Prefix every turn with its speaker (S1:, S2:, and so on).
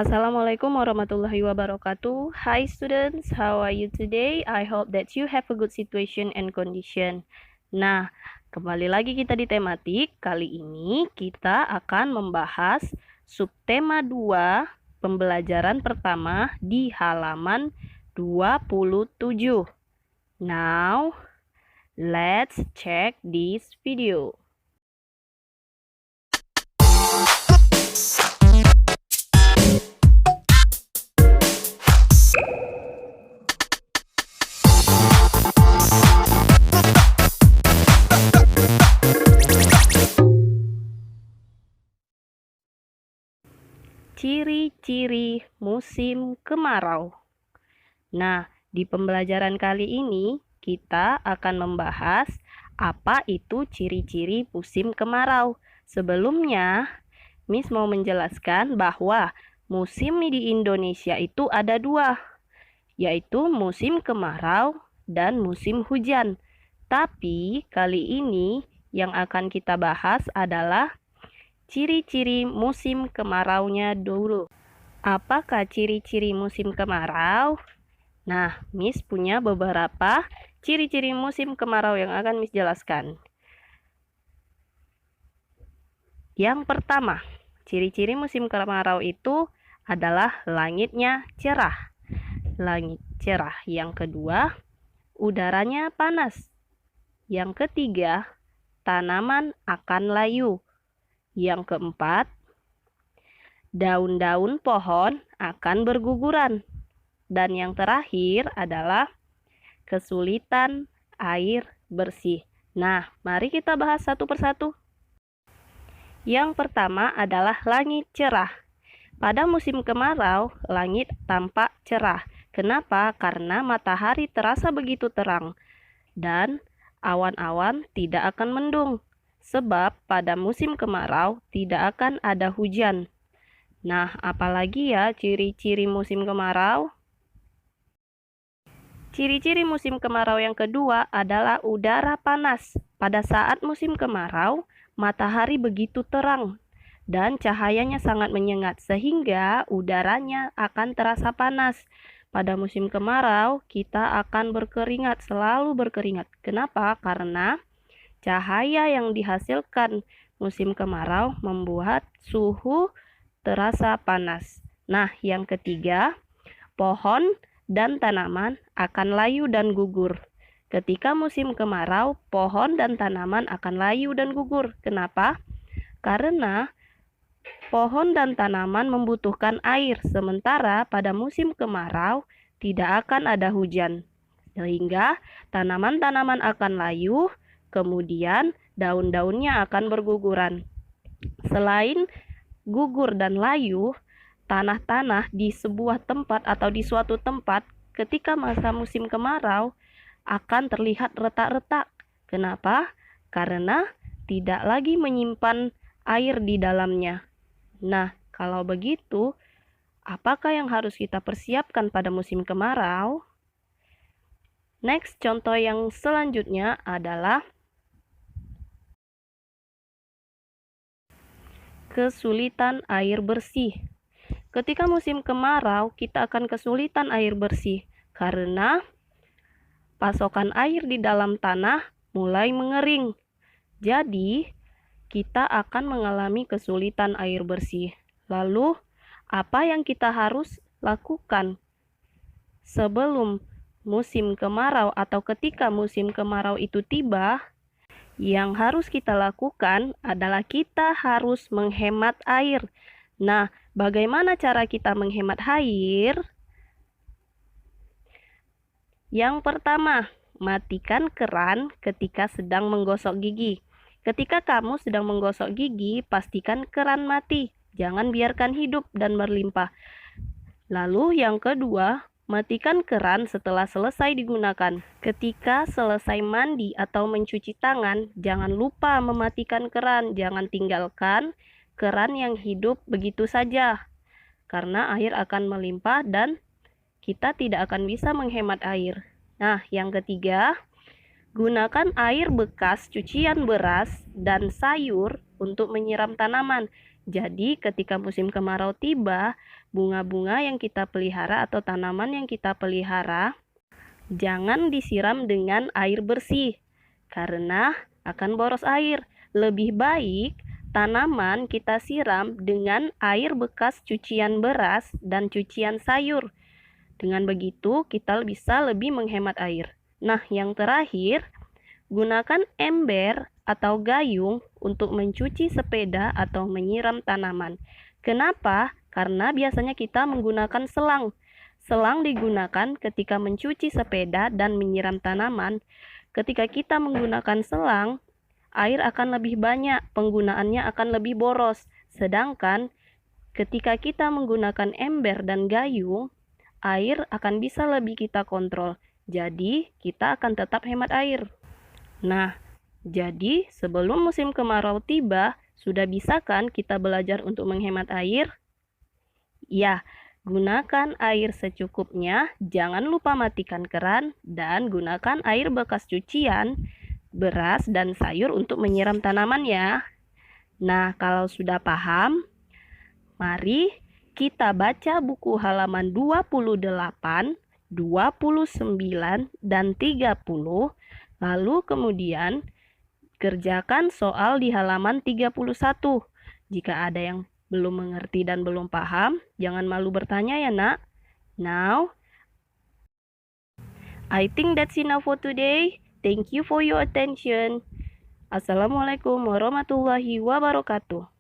S1: Assalamualaikum warahmatullahi wabarakatuh. Hi students, how are you today? I hope that you have a good situation and condition. Nah, kembali lagi kita di tematik. Kali ini kita akan membahas subtema 2 pembelajaran pertama di halaman 27. Now, let's check this video. Ciri-ciri musim kemarau. Nah, di pembelajaran kali ini kita akan membahas apa itu ciri-ciri musim kemarau. Sebelumnya, Miss mau menjelaskan bahwa musim di Indonesia itu ada 2, yaitu musim kemarau dan musim hujan. Tapi kali ini yang akan kita bahas adalah ciri-ciri musim kemaraunya dulu. Apakah ciri-ciri musim kemarau? Nah, Miss punya beberapa ciri-ciri musim kemarau yang akan Miss jelaskan. Yang pertama, ciri-ciri musim kemarau itu adalah langitnya cerah. Langit cerah. Yang kedua, udaranya panas. Yang ketiga, tanaman akan layu. Yang keempat, daun-daun pohon akan berguguran. Dan yang terakhir adalah kesulitan air bersih. Nah, mari kita bahas satu persatu. Yang pertama adalah langit cerah. Pada musim kemarau, langit tampak cerah. Kenapa? Karena matahari terasa begitu terang dan awan-awan tidak akan mendung. Sebab pada musim kemarau tidak akan ada hujan. Nah, apalagi ya ciri-ciri musim kemarau? Ciri-ciri musim kemarau yang kedua adalah udara panas. Pada saat musim kemarau, matahari begitu terang dan cahayanya sangat menyengat sehingga udaranya akan terasa panas. Pada musim kemarau, kita akan berkeringat, selalu berkeringat. Kenapa? Karena cahaya yang dihasilkan musim kemarau membuat suhu terasa panas. Nah, yang ketiga, pohon dan tanaman akan layu dan gugur. Ketika musim kemarau, pohon dan tanaman akan layu dan gugur. Kenapa? Karena pohon dan tanaman membutuhkan air, sementara pada musim kemarau tidak akan ada hujan. Sehingga tanaman-tanaman akan layu, kemudian daun-daunnya akan berguguran. Selain gugur dan layu, tanah-tanah di sebuah tempat atau di suatu tempat ketika masa musim kemarau akan terlihat retak-retak. Kenapa? Karena tidak lagi menyimpan air di dalamnya. Nah, kalau begitu, apakah yang harus kita persiapkan pada musim kemarau? Next, contoh yang selanjutnya adalah kesulitan air bersih. Ketika musim kemarau, kita akan kesulitan air bersih karena pasokan air di dalam tanah mulai mengering. Jadi, kita akan mengalami kesulitan air bersih. Lalu, apa yang kita harus lakukan sebelum musim kemarau atau ketika musim kemarau itu tiba? Yang harus kita lakukan adalah kita harus menghemat air. Nah, bagaimana cara kita menghemat air? Yang pertama, matikan keran ketika sedang menggosok gigi. Ketika kamu sedang menggosok gigi, pastikan keran mati. Jangan biarkan hidup dan berlimpah. Lalu yang kedua, matikan keran setelah selesai digunakan. Ketika selesai mandi atau mencuci tangan, jangan lupa mematikan keran. Jangan tinggalkan keran yang hidup begitu saja, karena air akan melimpah dan kita tidak akan bisa menghemat air. Nah, yang ketiga, gunakan air bekas cucian beras dan sayur untuk menyiram tanaman. Jadi ketika musim kemarau tiba, bunga-bunga yang kita pelihara atau tanaman yang kita pelihara jangan disiram dengan air bersih karena akan boros air. Lebih baik tanaman kita siram dengan air bekas cucian beras dan cucian sayur. Dengan begitu kita bisa lebih menghemat air. Nah, yang terakhir, gunakan ember atau gayung untuk mencuci sepeda atau menyiram tanaman. Kenapa? Karena biasanya kita menggunakan selang. Selang digunakan ketika mencuci sepeda dan menyiram tanaman. Ketika kita menggunakan selang, air akan lebih banyak, penggunaannya akan lebih boros. Sedangkan ketika kita menggunakan ember dan gayung, air akan bisa lebih kita kontrol. Jadi, kita akan tetap hemat air. Nah, jadi sebelum musim kemarau tiba, sudah bisa kan kita belajar untuk menghemat air? Ya, gunakan air secukupnya, jangan lupa matikan keran, dan gunakan air bekas cucian, beras, dan sayur untuk menyiram tanaman ya. Nah, kalau sudah paham, mari kita baca buku halaman 28, 29, dan 30, lalu kemudian kerjakan soal di halaman 31. Jika ada yang belum mengerti dan belum paham, jangan malu bertanya ya nak. Now, I think that's enough for today. Thank you for your attention. Assalamualaikum warahmatullahi wabarakatuh.